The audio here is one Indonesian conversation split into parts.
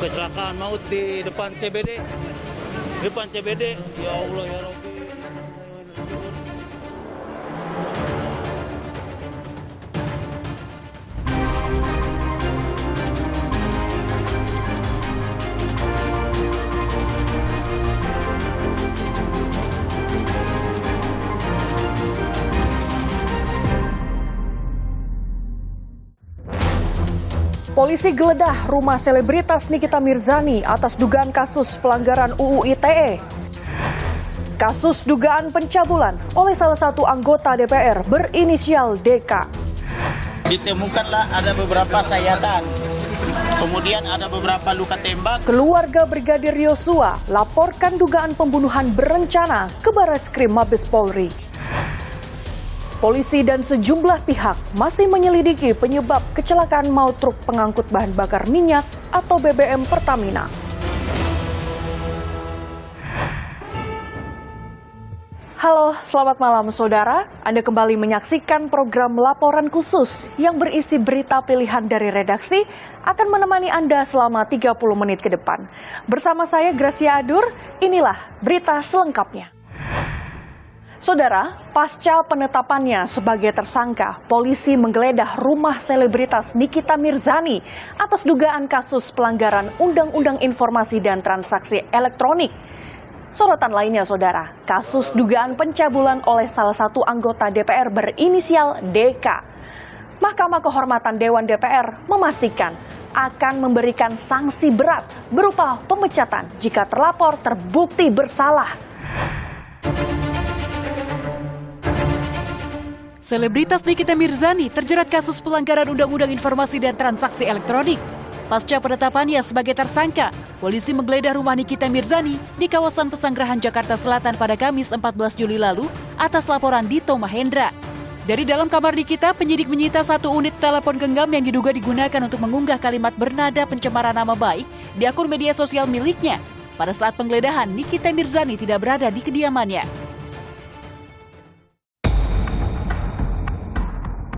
Kecelakaan maut di depan CBD. Depan CBD. Ya Allah ya Rabbi. Polisi geledah rumah selebritas Nikita Mirzani atas dugaan kasus pelanggaran UU ITE. Kasus dugaan pencabulan oleh salah satu anggota DPR berinisial DK. Ditemukanlah ada beberapa sayatan, kemudian ada beberapa luka tembak. Keluarga Brigadir Yosua laporkan dugaan pembunuhan berencana ke Barreskrim Mabes Polri. Polisi dan sejumlah pihak masih menyelidiki penyebab kecelakaan maut truk pengangkut bahan bakar minyak atau BBM Pertamina. Halo, selamat malam saudara. Anda kembali menyaksikan program Laporan Khusus yang berisi berita pilihan dari redaksi akan menemani Anda selama 30 menit ke depan. Bersama saya Gracia Adur, inilah berita selengkapnya. Saudara, pasca penetapannya sebagai tersangka, polisi menggeledah rumah selebritas Nikita Mirzani atas dugaan kasus pelanggaran Undang-Undang Informasi dan Transaksi Elektronik. Sorotan lainnya, saudara, kasus dugaan pencabulan oleh salah satu anggota DPR berinisial DK. Mahkamah Kehormatan Dewan DPR memastikan akan memberikan sanksi berat berupa pemecatan jika terlapor terbukti bersalah. Selebritas Nikita Mirzani terjerat kasus pelanggaran Undang-Undang Informasi dan Transaksi Elektronik. Pasca penetapannya sebagai tersangka, polisi menggeledah rumah Nikita Mirzani di kawasan Pesanggerahan Jakarta Selatan pada Kamis 14 Juli lalu atas laporan Dito Mahendra. Dari dalam kamar Nikita, penyidik menyita satu unit telepon genggam yang diduga digunakan untuk mengunggah kalimat bernada pencemaran nama baik di akun media sosial miliknya. Pada saat penggeledahan, Nikita Mirzani tidak berada di kediamannya.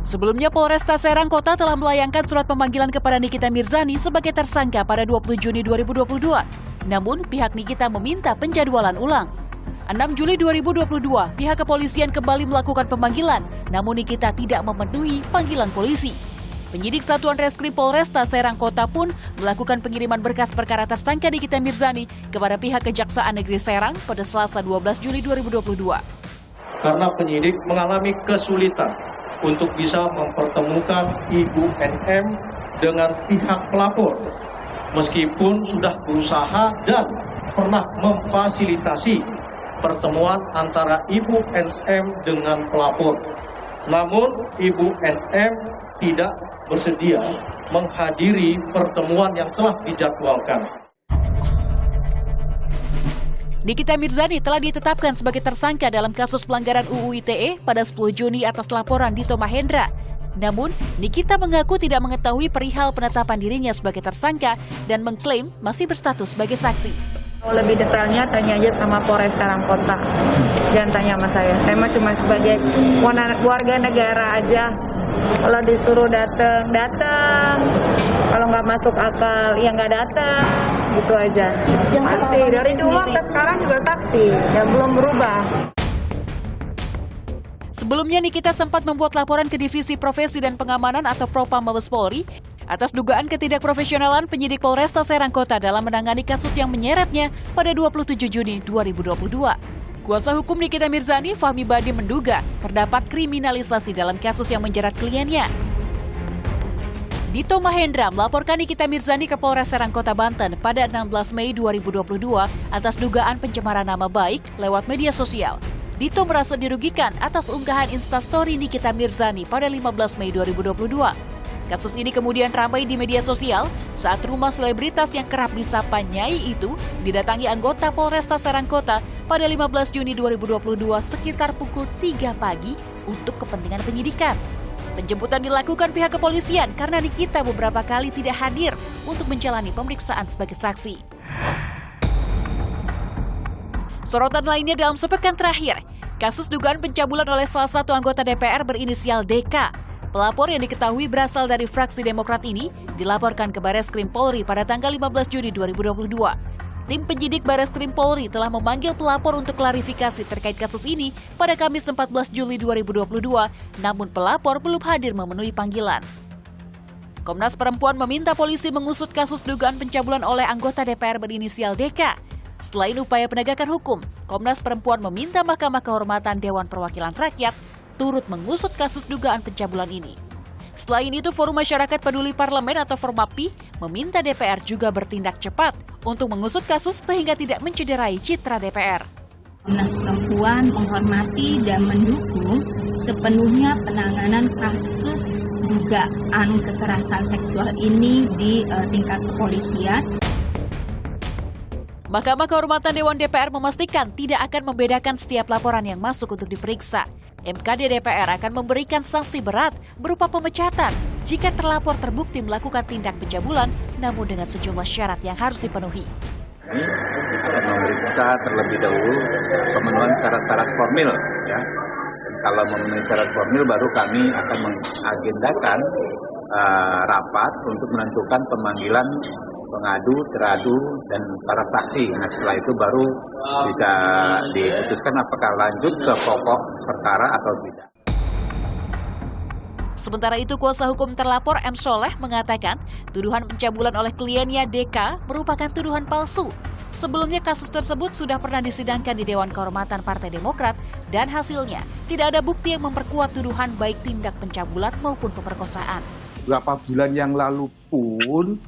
Sebelumnya, Polresta Serang Kota telah melayangkan surat pemanggilan kepada Nikita Mirzani sebagai tersangka pada 20 Juni 2022. Namun, pihak Nikita meminta penjadwalan ulang. 6 Juli 2022, pihak kepolisian kembali melakukan pemanggilan, namun Nikita tidak memenuhi panggilan polisi. Penyidik Satuan Reskrim Polresta Serang Kota pun melakukan pengiriman berkas perkara tersangka Nikita Mirzani kepada pihak Kejaksaan Negeri Serang pada Selasa 12 Juli 2022. Karena penyidik mengalami kesulitan untuk bisa mempertemukan Ibu NM dengan pihak pelapor, meskipun sudah berusaha dan pernah memfasilitasi pertemuan antara Ibu NM dengan pelapor. Namun Ibu NM tidak bersedia menghadiri pertemuan yang telah dijadwalkan. Nikita Mirzani telah ditetapkan sebagai tersangka dalam kasus pelanggaran UU ITE pada 10 Juni atas laporan Dito Mahendra. Namun, Nikita mengaku tidak mengetahui perihal penetapan dirinya sebagai tersangka dan mengklaim masih berstatus sebagai saksi. Lebih detailnya tanya aja sama Polres Serang Kota, jangan tanya sama saya. Saya mah cuma sebagai warga negara aja. Kalau disuruh datang. Kalau nggak masuk akal, ya nggak datang. Gitu aja. Pasti dari dulu sampai sekarang juga saksi, ya belum berubah. Sebelumnya, Nikita sempat membuat laporan ke Divisi Profesi dan Pengamanan atau Propam Mabes Polri atas dugaan ketidakprofesionalan penyidik Polresta Serang Kota dalam menangani kasus yang menyeretnya pada 27 Juni 2022. Kuasa hukum Nikita Mirzani, Fahmi Badi, menduga terdapat kriminalisasi dalam kasus yang menjerat kliennya. Dito Mahendra melaporkan Nikita Mirzani ke Polres Serang Kota Banten pada 16 Mei 2022 atas dugaan pencemaran nama baik lewat media sosial. Dito merasa dirugikan atas unggahan Instastory Nikita Mirzani pada 15 Mei 2022. Kasus ini kemudian ramai di media sosial saat rumah selebritas yang kerap disapa Nyai itu didatangi anggota Polresta Serang Kota pada 15 Juni 2022 sekitar pukul 3 pagi untuk kepentingan penyidikan. Penjemputan dilakukan pihak kepolisian karena Nikita beberapa kali tidak hadir untuk menjalani pemeriksaan sebagai saksi. Sorotan lainnya dalam sepekan terakhir, kasus dugaan pencabulan oleh salah satu anggota DPR berinisial DK. Pelapor yang diketahui berasal dari fraksi Demokrat ini dilaporkan ke Bareskrim Polri pada tanggal 15 Juni 2022. Tim penyidik Bareskrim Polri telah memanggil pelapor untuk klarifikasi terkait kasus ini pada Kamis 14 Juli 2022, namun pelapor belum hadir memenuhi panggilan. Komnas Perempuan meminta polisi mengusut kasus dugaan pencabulan oleh anggota DPR berinisial DK. Selain upaya penegakan hukum, Komnas Perempuan meminta Mahkamah Kehormatan Dewan Perwakilan Rakyat turut mengusut kasus dugaan pencabulan ini. Selain itu, Forum Masyarakat Peduli Parlemen atau Formapi meminta DPR juga bertindak cepat untuk mengusut kasus sehingga tidak mencederai citra DPR. Komnas Perempuan menghormati dan mendukung sepenuhnya penanganan kasus dugaan kekerasan seksual ini di tingkat kepolisian. Mahkamah Kehormatan Dewan DPR memastikan tidak akan membedakan setiap laporan yang masuk untuk diperiksa. MKD DPR akan memberikan sanksi berat berupa pemecatan jika terlapor terbukti melakukan tindak pencabulan, namun dengan sejumlah syarat yang harus dipenuhi. Kami akan memeriksa terlebih dahulu pemenuhan syarat-syarat formil, ya. Dan kalau memenuhi syarat formil, baru kami akan mengagendakan rapat untuk menentukan pemanggilan pengadu, teradu, dan para saksi. Nah, setelah itu baru bisa diputuskan apakah lanjut ke pokok perkara atau tidak. Sementara itu, kuasa hukum terlapor M. Soleh mengatakan tuduhan pencabulan oleh kliennya DK merupakan tuduhan palsu. Sebelumnya kasus tersebut sudah pernah disidangkan di Dewan Kehormatan Partai Demokrat dan hasilnya tidak ada bukti yang memperkuat tuduhan baik tindak pencabulan maupun pemerkosaan. Beberapa bulan yang lalu pun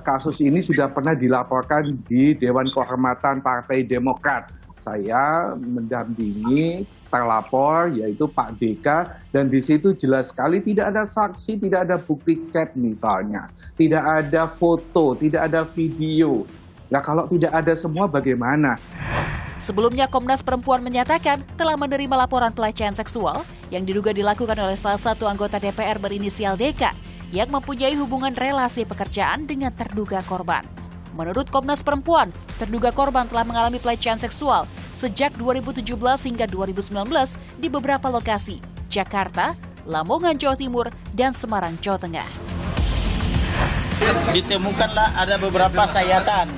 kasus ini sudah pernah dilaporkan di Dewan Kehormatan Partai Demokrat. Saya mendampingi terlapor yaitu Pak DK dan di situ jelas sekali tidak ada saksi, tidak ada bukti chat misalnya, tidak ada foto, tidak ada video. Nah kalau tidak ada semua bagaimana? Sebelumnya Komnas Perempuan menyatakan telah menerima laporan pelecehan seksual yang diduga dilakukan oleh salah satu anggota DPR berinisial DK yang mempunyai hubungan relasi pekerjaan dengan terduga korban. Menurut Komnas Perempuan, terduga korban telah mengalami pelecehan seksual sejak 2017 hingga 2019 di beberapa lokasi, Jakarta, Lamongan, Jawa Timur, dan Semarang, Jawa Tengah. Ditemukanlah ada beberapa sayatan,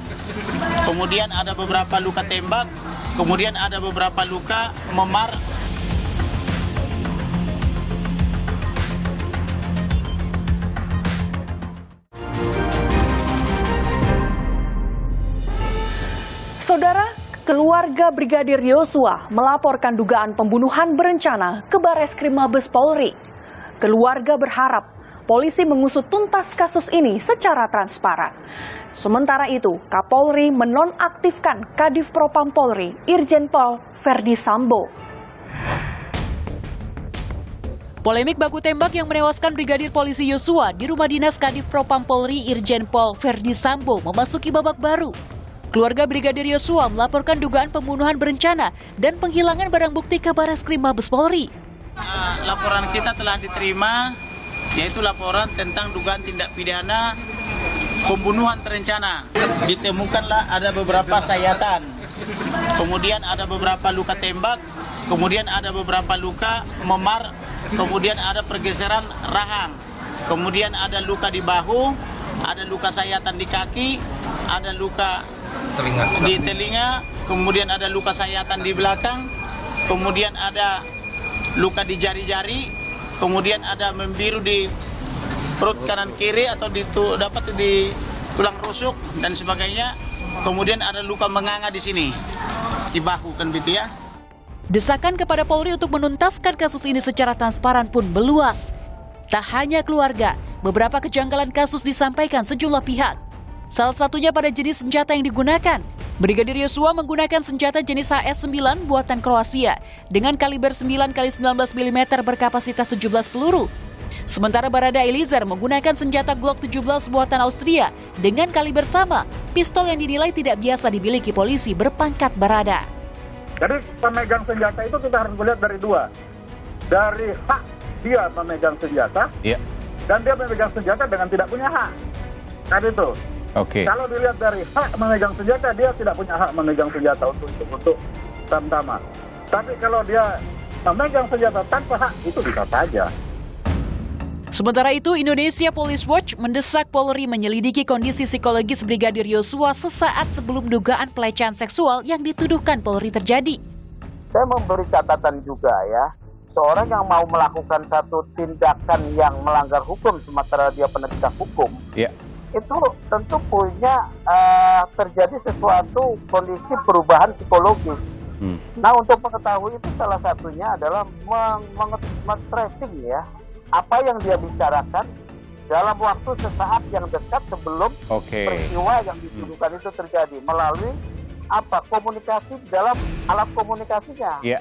kemudian ada beberapa luka tembak, kemudian ada beberapa luka memar. Saudara, keluarga Brigadir Yosua melaporkan dugaan pembunuhan berencana ke Bareskrim Mabes Polri. Keluarga berharap polisi mengusut tuntas kasus ini secara transparan. Sementara itu, Kapolri menonaktifkan Kadif Propam Polri, Irjen Pol Verdi Sambo. Polemik baku tembak yang menewaskan Brigadir Polisi Yosua di rumah dinas Kadif Propam Polri, Irjen Pol Verdi Sambo memasuki babak baru. Keluarga Brigadir Yosua melaporkan dugaan pembunuhan berencana dan penghilangan barang bukti ke Bareskrim Mabes Polri. Laporan kita telah diterima, yaitu laporan tentang dugaan tindak pidana pembunuhan terencana. Ditemukanlah ada beberapa sayatan, kemudian ada beberapa luka tembak, kemudian ada beberapa luka memar, kemudian ada pergeseran rahang, kemudian ada luka di bahu, ada luka sayatan di kaki, ada luka di telinga, kemudian ada luka sayatan di belakang, kemudian ada luka di jari-jari, kemudian ada membiru di perut kanan kiri atau dapat di tulang rusuk dan sebagainya, kemudian ada luka menganga di sini di bahu kan gitu ya. Desakan kepada Polri untuk menuntaskan kasus ini secara transparan pun meluas. Tak hanya keluarga, beberapa kejanggalan kasus disampaikan sejumlah pihak. Salah satunya pada jenis senjata yang digunakan. Brigadir Yosua menggunakan senjata jenis HS-9 buatan Kroasia dengan kaliber 9x19 mm berkapasitas 17 peluru. Sementara Barada Eliezer menggunakan senjata Glock 17 buatan Austria dengan kaliber sama, pistol yang dinilai tidak biasa dimiliki polisi berpangkat Barada. Jadi pemegang senjata itu kita harus melihat dari dua. Dari hak dia memegang senjata, dan dia memegang senjata dengan tidak punya hak. Kan itu. Kalau dilihat dari hak memegang senjata, dia tidak punya hak memegang senjata untuk tamtama. Tapi kalau dia memegang senjata tanpa hak, itu bisa saja. Sementara itu, Indonesia Police Watch mendesak Polri menyelidiki kondisi psikologis Brigadir Yosua sesaat sebelum dugaan pelecehan seksual yang dituduhkan Polri terjadi. Saya memberi catatan juga ya, seorang yang mau melakukan satu tindakan yang melanggar hukum sementara dia penegak hukum, itu tentu punya terjadi sesuatu kondisi perubahan psikologis. Nah, untuk mengetahui itu salah satunya adalah tracing ya, apa yang dia bicarakan dalam waktu sesaat yang dekat sebelum peristiwa yang dituduhkan itu terjadi melalui komunikasi dalam alat komunikasinya. Ya,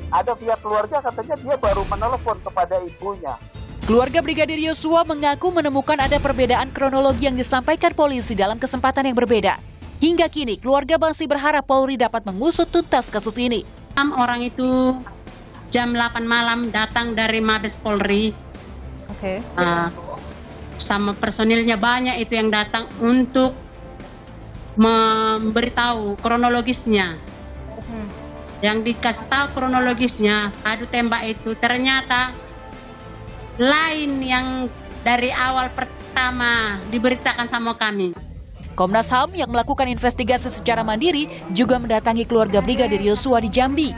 ada pihak keluarga katanya dia baru menelepon kepada ibunya. Keluarga Brigadir Yosua mengaku menemukan ada perbedaan kronologi yang disampaikan polisi dalam kesempatan yang berbeda. Hingga kini, keluarga masih berharap Polri dapat mengusut tuntas kasus ini. 6 orang itu jam 8 malam datang dari Mabes Polri. Sama personilnya banyak itu yang datang untuk memberitahu kronologisnya. Yang dikasih tahu kronologisnya, adu tembak itu ternyata lain yang dari awal pertama diberitakan sama kami. Komnas HAM yang melakukan investigasi secara mandiri juga mendatangi keluarga Brigadir Yosua di Jambi.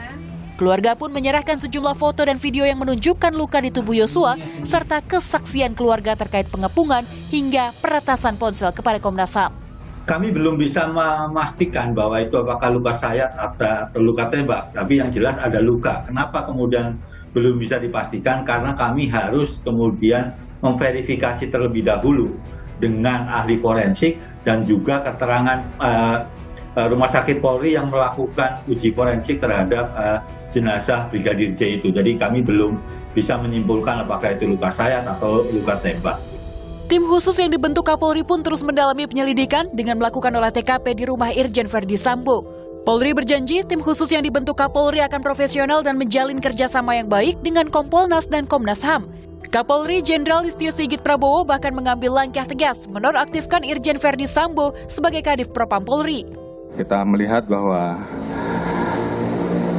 Keluarga pun menyerahkan sejumlah foto dan video yang menunjukkan luka di tubuh Yosua serta kesaksian keluarga terkait pengepungan hingga peretasan ponsel kepada Komnas HAM. Kami belum bisa memastikan bahwa itu apakah luka sayat atau luka tembak, tapi yang jelas ada luka. Kenapa kemudian belum bisa dipastikan? Karena kami harus kemudian memverifikasi terlebih dahulu dengan ahli forensik dan juga keterangan Rumah Sakit Polri yang melakukan uji forensik terhadap jenazah Brigadir J itu. Jadi kami belum bisa menyimpulkan apakah itu luka sayat atau luka tembak. Tim khusus yang dibentuk Kapolri pun terus mendalami penyelidikan dengan melakukan olah TKP di rumah Irjen Verdi Sambo. Polri berjanji tim khusus yang dibentuk Kapolri akan profesional dan menjalin kerjasama yang baik dengan Kompolnas dan Komnas HAM. Kapolri Jenderal Listio Sigit Prabowo bahkan mengambil langkah tegas menonaktifkan Irjen Verdi Sambo sebagai Kadif Propam Polri. Kita melihat bahwa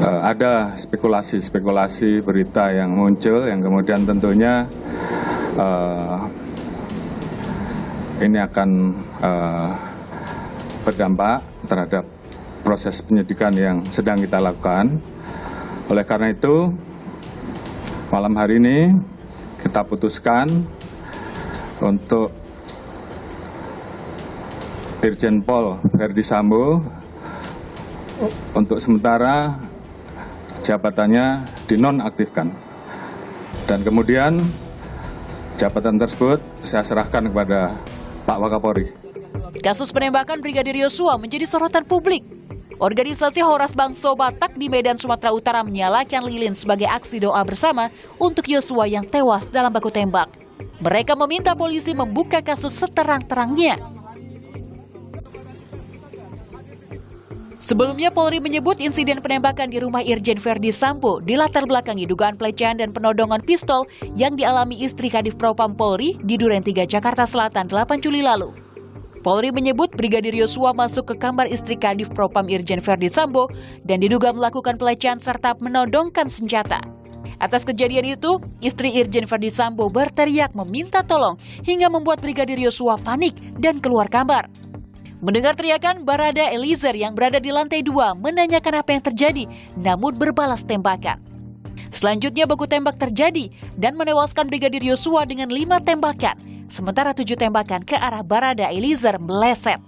ada spekulasi berita yang muncul yang kemudian tentunya ini akan berdampak terhadap proses penyidikan yang sedang kita lakukan. Oleh karena itu, malam hari ini kita putuskan untuk Irjen Pol Verdi Sambo untuk sementara jabatannya dinonaktifkan. Dan kemudian jabatan tersebut saya serahkan kepada Pak Wakapolri. Kasus penembakan Brigadir Yosua menjadi sorotan publik. Organisasi Horas Bangso Batak di Medan, Sumatera Utara menyalakan lilin sebagai aksi doa bersama untuk Yosua yang tewas dalam baku tembak. Mereka meminta polisi membuka kasus seterang-terangnya. Sebelumnya Polri menyebut insiden penembakan di rumah Irjen Verdi Sambo dilatar belakangi dugaan pelecehan dan penodongan pistol yang dialami istri Kadif Propam Polri di Duren 3, Jakarta Selatan 8 Juli lalu. Polri menyebut Brigadir Yosua masuk ke kamar istri Kadif Propam Irjen Verdi Sambo dan diduga melakukan pelecehan serta menodongkan senjata. Atas kejadian itu, istri Irjen Verdi Sambo berteriak meminta tolong hingga membuat Brigadir Yosua panik dan keluar kamar. Mendengar teriakan, Barada Eliezer yang berada di lantai 2 menanyakan apa yang terjadi, namun berbalas tembakan. Selanjutnya baku tembak terjadi dan menewaskan Brigadir Yosua dengan 5 tembakan, sementara 7 tembakan ke arah Barada Eliezer meleset.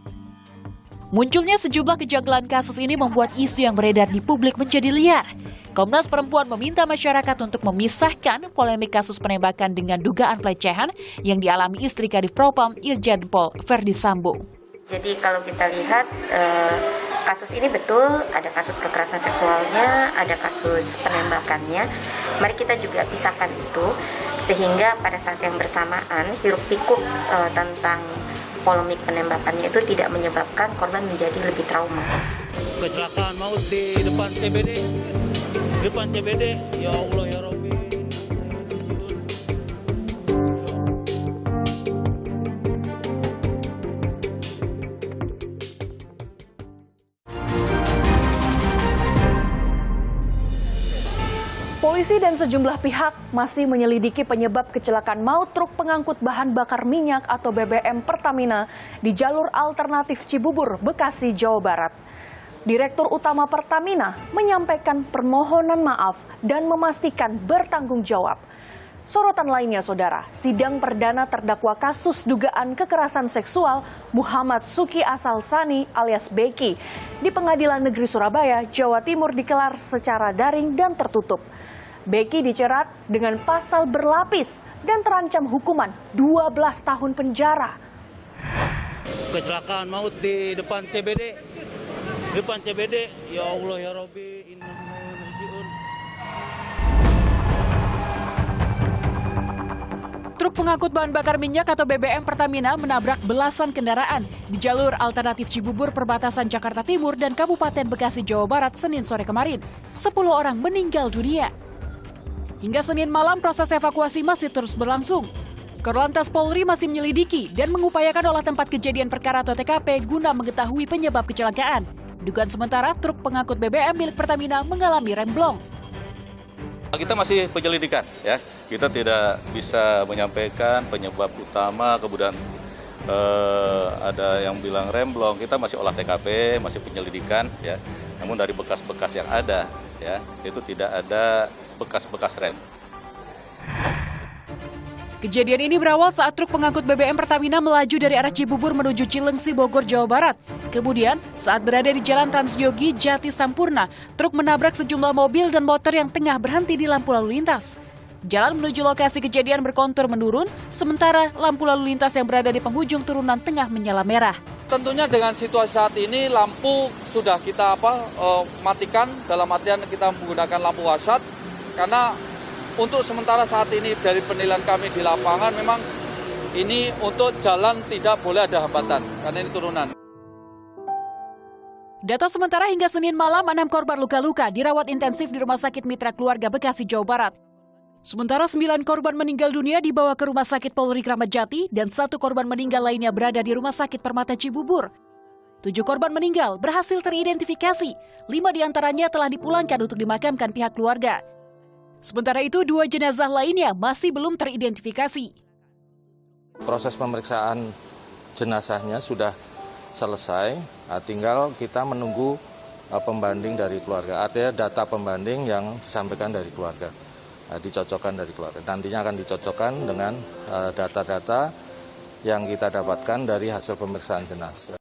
Munculnya sejumlah kejanggalan kasus ini membuat isu yang beredar di publik menjadi liar. Komnas Perempuan meminta masyarakat untuk memisahkan polemik kasus penembakan dengan dugaan pelecehan yang dialami istri Kadif Propam Irjen Pol Verdi Sambo. Jadi kalau kita lihat kasus ini betul ada kasus kekerasan seksualnya, ada kasus penembakannya. Mari kita juga pisahkan itu sehingga pada saat yang bersamaan hiruk pikuk tentang polemik penembakannya itu tidak menyebabkan korban menjadi lebih trauma. Kecelakaan maut di depan CBD, ya Allah ya Rabbi. Polisi dan sejumlah pihak masih menyelidiki penyebab kecelakaan maut truk pengangkut bahan bakar minyak atau BBM Pertamina di jalur alternatif Cibubur, Bekasi, Jawa Barat. Direktur Utama Pertamina menyampaikan permohonan maaf dan memastikan bertanggung jawab. Sorotan lainnya, Saudara, sidang perdana terdakwa kasus dugaan kekerasan seksual Muhammad Suki Asalsani alias Beki di Pengadilan Negeri Surabaya, Jawa Timur digelar secara daring dan tertutup. Beki dicerat dengan pasal berlapis dan terancam hukuman 12 tahun penjara. Kecelakaan maut di depan CBD. Depan CBD, ya Allah ya Rabbi, Truk pengangkut bahan bakar minyak atau BBM Pertamina menabrak belasan kendaraan di jalur alternatif Cibubur perbatasan Jakarta Timur dan Kabupaten Bekasi, Jawa Barat Senin sore kemarin. 10 orang meninggal dunia. Hingga Senin malam proses evakuasi masih terus berlangsung. Korlantas Polri masih menyelidiki dan mengupayakan olah tempat kejadian perkara atau TKP guna mengetahui penyebab kecelakaan. Dugaan sementara truk pengangkut BBM milik Pertamina mengalami remblong. Kita masih penyelidikan, ya. Kita tidak bisa menyampaikan penyebab utama, kemudian ada yang bilang remblong. Kita masih olah TKP, masih penyelidikan, ya. Namun dari bekas-bekas yang ada, ya, itu tidak ada bekas-bekas rem. Kejadian ini berawal saat truk pengangkut BBM Pertamina melaju dari arah Cibubur menuju Cilengsi, Bogor, Jawa Barat. Kemudian, saat berada di Jalan Transyogi Jati Sampurna, truk menabrak sejumlah mobil dan motor yang tengah berhenti di lampu lalu lintas. Jalan menuju lokasi kejadian berkontur menurun, sementara lampu lalu lintas yang berada di penghujung turunan tengah menyala merah. Tentunya dengan situasi saat ini lampu sudah kita matikan, dalam artian kita menggunakan lampu wasat, karena untuk sementara saat ini dari penilaian kami di lapangan memang ini untuk jalan tidak boleh ada hambatan karena ini turunan. Data sementara hingga Senin malam 6 korban luka-luka dirawat intensif di Rumah Sakit Mitra Keluarga Bekasi, Jawa Barat. Sementara 9 korban meninggal dunia dibawa ke Rumah Sakit Polri Kramat Jati dan 1 korban meninggal lainnya berada di Rumah Sakit Permata Cibubur. 7 korban meninggal berhasil teridentifikasi, 5 diantaranya telah dipulangkan untuk dimakamkan pihak keluarga. Sementara itu, 2 jenazah lainnya masih belum teridentifikasi. Proses pemeriksaan jenazahnya sudah selesai, tinggal kita menunggu pembanding dari keluarga. Artinya data pembanding yang disampaikan dari keluarga, dicocokkan dari keluarga. Nantinya akan dicocokkan dengan data-data yang kita dapatkan dari hasil pemeriksaan jenazah.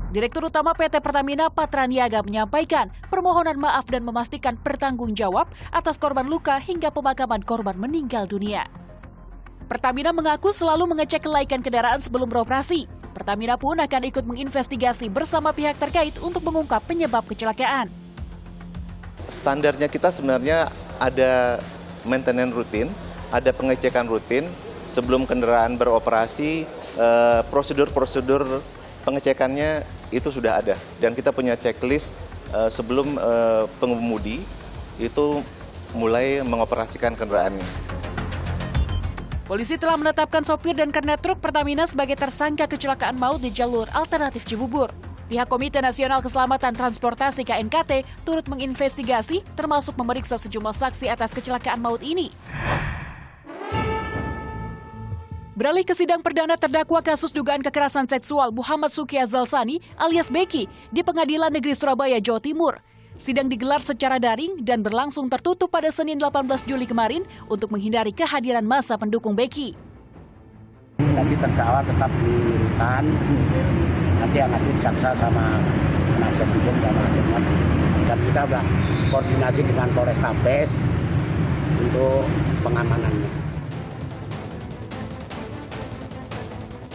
Direktur Utama PT Pertamina Patraniaga menyampaikan permohonan maaf dan memastikan bertanggung jawab atas korban luka hingga pemakaman korban meninggal dunia. Pertamina mengaku selalu mengecek kelaikan kendaraan sebelum beroperasi. Pertamina pun akan ikut menginvestigasi bersama pihak terkait untuk mengungkap penyebab kecelakaan. Standarnya kita sebenarnya ada maintenance rutin, ada pengecekan rutin sebelum kendaraan beroperasi, prosedur-prosedur pengecekannya itu sudah ada. Dan kita punya checklist sebelum pengemudi itu mulai mengoperasikan kendaraannya. Polisi telah menetapkan sopir dan kernet truk Pertamina sebagai tersangka kecelakaan maut di jalur alternatif Cibubur. Pihak Komite Nasional Keselamatan Transportasi KNKT turut menginvestigasi termasuk memeriksa sejumlah saksi atas kecelakaan maut ini. Beralih ke sidang perdana terdakwa kasus dugaan kekerasan seksual Muhammad Suki Asalsani alias Beki di Pengadilan Negeri Surabaya, Jawa Timur. Sidang digelar secara daring dan berlangsung tertutup pada Senin 18 Juli kemarin untuk menghindari kehadiran massa pendukung Beki. Nanti terdakwa tetap di rutan, nanti yang hadir jaksa sama penasihat hukum sama hadirnya. Dan kita sudah koordinasi dengan Polrestabes untuk pengamanannya.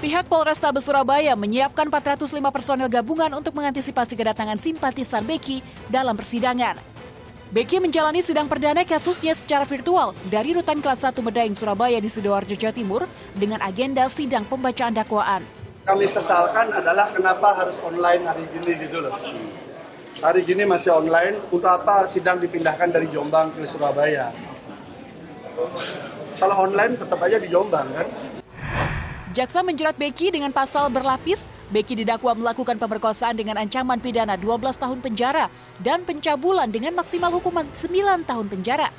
Pihak Polrestabes Surabaya menyiapkan 405 personel gabungan untuk mengantisipasi kedatangan simpatisan Beki dalam persidangan. Beki menjalani sidang perdana kasusnya secara virtual dari Rutan Kelas 1 Medaeng Surabaya di Sidoarjo, Jawa Timur dengan agenda sidang pembacaan dakwaan. Kami sesalkan adalah kenapa harus online hari gini gitu loh. Hari gini masih online, untuk apa sidang dipindahkan dari Jombang ke Surabaya? Kalau online tetap aja di Jombang kan? Jaksa menjerat Becky dengan pasal berlapis. Becky didakwa melakukan pemerkosaan dengan ancaman pidana 12 tahun penjara dan pencabulan dengan maksimal hukuman 9 tahun penjara.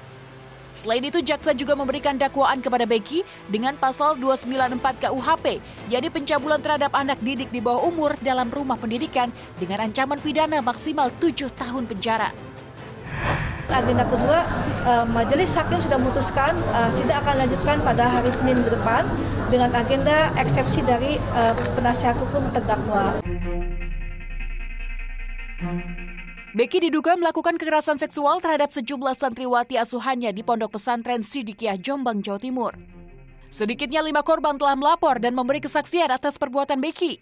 Selain itu, jaksa juga memberikan dakwaan kepada Becky dengan pasal 294 KUHP, yakni pencabulan terhadap anak didik di bawah umur dalam rumah pendidikan dengan ancaman pidana maksimal 7 tahun penjara. Agenda kedua, majelis hakim sudah memutuskan sidang akan lanjutkan pada hari Senin ke depan dengan agenda eksepsi dari penasihat hukum terdakwa. Becky diduga melakukan kekerasan seksual terhadap sejumlah santriwati asuhannya di Pondok Pesantren Sidikiyah, Jombang, Jawa Timur. Sedikitnya 5 korban telah melapor dan memberi kesaksian atas perbuatan Becky.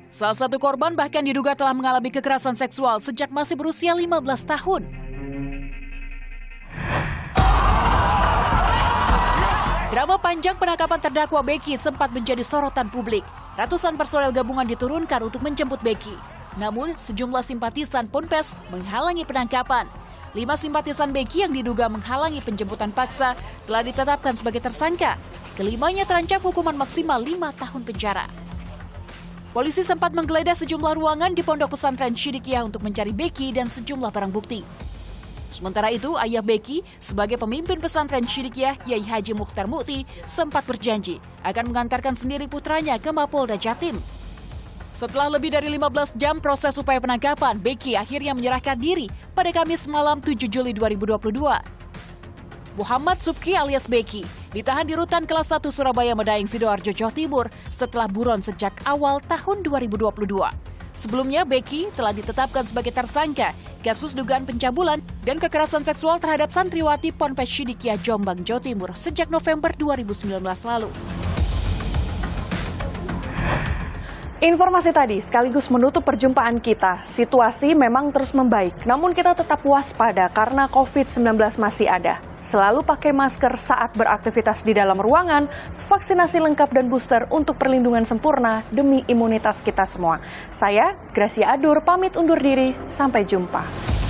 Salah satu korban bahkan diduga telah mengalami kekerasan seksual sejak masih berusia 15 tahun. Drama panjang penangkapan terdakwa Becky sempat menjadi sorotan publik. Ratusan personel gabungan diturunkan untuk menjemput Becky. Namun, sejumlah simpatisan Ponpes menghalangi penangkapan. 5 simpatisan Becky yang diduga menghalangi penjemputan paksa telah ditetapkan sebagai tersangka. Kelimanya terancam hukuman maksimal 5 tahun penjara. Polisi sempat menggeledah sejumlah ruangan di Pondok Pesantren Sidikiyah untuk mencari Becky dan sejumlah barang bukti. Sementara itu, ayah Becky sebagai pemimpin pesantren Sidikiyah, Kiai Haji Mukhtar Mukti, sempat berjanji akan mengantarkan sendiri putranya ke Mapolda Jatim. Setelah lebih dari 15 jam proses upaya penangkapan, Becky akhirnya menyerahkan diri pada Kamis malam 7 Juli 2022. Muhammad Subki alias Becky ditahan di Rutan Kelas 1 Surabaya Medaeng, Sidoarjo, Jawa Timur setelah buron sejak awal tahun 2022. Sebelumnya, Becky telah ditetapkan sebagai tersangka kasus dugaan pencabulan dan kekerasan seksual terhadap santriwati Ponpes Sidikiyah, Jombang, Jawa Timur sejak November 2019 lalu. Informasi tadi sekaligus menutup perjumpaan kita. Situasi memang terus membaik, namun kita tetap waspada karena COVID-19 masih ada. Selalu pakai masker saat beraktivitas di dalam ruangan, vaksinasi lengkap dan booster untuk perlindungan sempurna demi imunitas kita semua. Saya, Gracia Adur, pamit undur diri. Sampai jumpa.